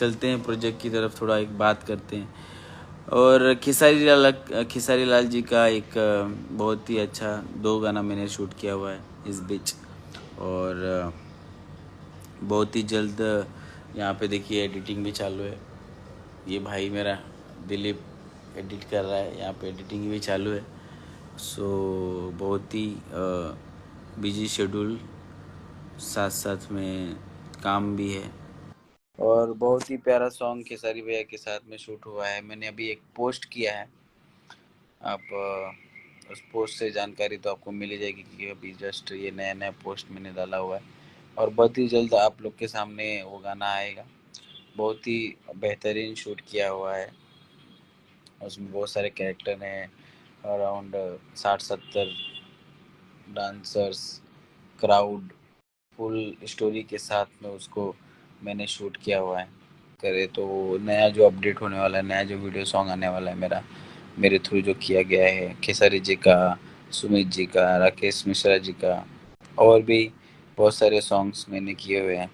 चलते हैं प्रोजेक्ट की तरफ, थोड़ा एक बात करते हैं। और खेसारी लाल जी का एक बहुत ही अच्छा 2 गाना मैंने शूट किया हुआ है इस बीच। और बहुत ही जल्द यहाँ पे देखिए एडिटिंग भी चालू है। ये भाई मेरा दिलीप एडिट कर रहा है, यहाँ पे एडिटिंग भी चालू है। सो बहुत ही बिजी शेड्यूल, साथ साथ में काम भी है। और बहुत ही प्यारा सॉन्ग खेसारी भैया के साथ में शूट हुआ है। मैंने अभी एक पोस्ट किया है, आप उस पोस्ट से जानकारी तो आपको मिल ही जाएगी कि अभी जस्ट ये नया नया पोस्ट मैंने डाला हुआ है। और बहुत ही जल्द आप लोग के सामने वो गाना आएगा। बहुत ही बेहतरीन शूट किया हुआ है, उसमें बहुत सारे कैरेक्टर हैं, around 60-70 dancers, crowd, full story के साथ में उसको मैंने शूट किया हुआ है। करे तो नया जो अपडेट होने वाला है, नया जो वीडियो सॉन्ग आने वाला है मेरे थ्रू जो किया गया है, खेसारी जी का, सुमित जी का, राकेश मिश्रा जी का, और भी बहुत सारे सॉन्ग्स मैंने किए हुए हैं।